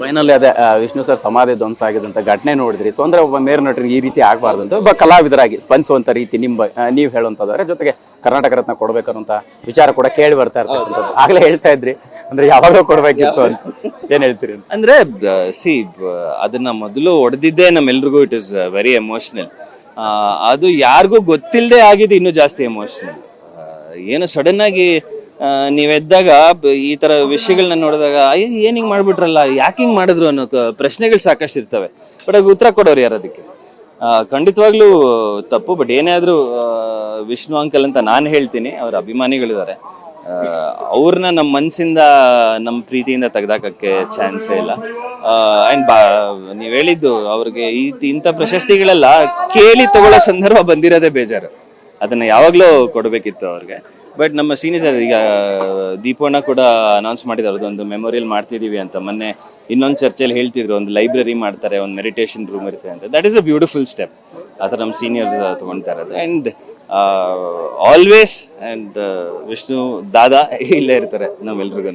Finally ಅದೇ Vishnu sir ಸಮಾಧಿ ಧ್ವಂಸ ಆಗಿದಂತ ಘಟನೆ ನೋಡಿದ್ರಿ. ಸೊ ಅಂದ್ರೆ ಒಬ್ಬ ಮೇರು ನಟರಿಗೆ ಈ ರೀತಿ ಆಗಬಾರ್ದು ಅಂತ ಒಬ್ಬ ಕಲಾವಿದರಾಗಿ ಸ್ಪಂದಿಸುವಂತ ರೀತಿ ನೀವು ಹೇಳುವಂತಂದ್ರೆ ಜೊತೆಗೆ ಕರ್ನಾಟಕ ರತ್ನ ಕೊಡ್ಬೇಕನ್ನೋಂತ ವಿಚಾರ ಕೂಡ ಕೇಳಿ ಬರ್ತಾ ಇರ್ತಕ್ಕಂಥದ್ದು. ಆಗ್ಲೇ ಹೇಳ್ತಾ ಇದ್ರಿ ಅಂದ್ರೆ ಯಾವಾಗಲೂ ಕೊಡ್ಬೇಕಿತ್ತು ಅಂತ, ಏನ್ ಹೇಳ್ತೀರಿ? ಅಂದ್ರೆ ಸಿ ಅದನ್ನ ಮೊದಲು ಹೊಡೆದಿದ್ದೇ ನಮ್ಮೆಲ್ರಿಗೂ ಇಟ್ ಇಸ್ ವೆರಿ ಎಮೋಷನಲ್. ಅದು ಯಾರಿಗೂ ಗೊತ್ತಿಲ್ಲದೆ ಆಗಿದೆ ಇನ್ನೂ ಜಾಸ್ತಿ ಎಮೋಷನಲ್. ಏನು ಸಡನ್ ಆಗಿ ನೀವೆದ್ದಾಗ ಈ ತರ ವಿಷಯಗಳನ್ನ ನೋಡಿದಾಗ ಅಯ್ಯ ಏನ್ ಹಿಂಗ್ ಮಾಡ್ಬಿಟ್ರಲ್ಲ, ಯಾಕೆ ಹಿಂಗ್ ಮಾಡಿದ್ರು ಅನ್ನೋ ಪ್ರಶ್ನೆಗಳು ಸಾಕಷ್ಟು ಇರ್ತವೆ. ಬಟ್ ಆಗ ಉತ್ತರ ಕೊಡೋರು ಯಾರು ಅದಕ್ಕೆ? ಖಂಡಿತವಾಗ್ಲೂ ತಪ್ಪು. ಬಟ್ ಏನೇ ಆದ್ರೂ ವಿಷ್ಣು ಅಂಕಲ್ ಅಂತ ನಾನು ಹೇಳ್ತೀನಿ, ಅವ್ರ ಅಭಿಮಾನಿಗಳಿದ್ದಾರೆ. ಅವ್ರನ್ನ ನಮ್ಮ ಮನಸ್ಸಿಂದ ನಮ್ಮ ಪ್ರೀತಿಯಿಂದ ತೆಗ್ದಾಕಕ್ಕೆ ಚಾನ್ಸೇ ಇಲ್ಲ. ಅಂಡ್ ನೀವ್ ಹೇಳಿದ್ದು ಅವ್ರಿಗೆ ಇಂಥ ಪ್ರಶಸ್ತಿಗಳೆಲ್ಲ ಕೇಳಿ ತಗೊಳ್ಳೋ ಸಂದರ್ಭ ಬಂದಿರೋದೇ ಬೇಜಾರು. ಅದನ್ನ ಯಾವಾಗ್ಲೂ ಕೊಡ್ಬೇಕಿತ್ತು ಅವ್ರಿಗೆ. ಬಟ್ ನಮ್ಮ ಸೀನಿಯರ್ ಈಗ ದೀಪಣ್ಣ ಕೂಡ ಅನೌನ್ಸ್ ಮಾಡಿದ್ರು ಅದೊಂದು ಮೆಮೋರಿಯಲ್ ಮಾಡ್ತಿದೀವಿ ಅಂತ. ಮೊನ್ನೆ ಇನ್ನೊಂದು ಚರ್ಚೆಯಲ್ಲಿ ಹೇಳ್ತಿದ್ರು, ಒಂದು ಲೈಬ್ರರಿ ಮಾಡ್ತಾರೆ, ಒಂದು ಮೆಡಿಟೇಷನ್ ರೂಮ್ ಇರುತ್ತೆ ಅಂತ. That is a beautiful step. ಆ ಥರ ನಮ್ಮ ಸೀನಿಯರ್ಸ್ ತಗೊಳ್ತಾ ಇರೋದು. ಅಂಡ್ ಆಲ್ವೇಸ್ ಅಂಡ್ ವಿಷ್ಣು ದಾದಾ ಇಲ್ಲೇ ಇರ್ತಾರೆ ನಮ್ಮೆಲ್ರಿಗೂ.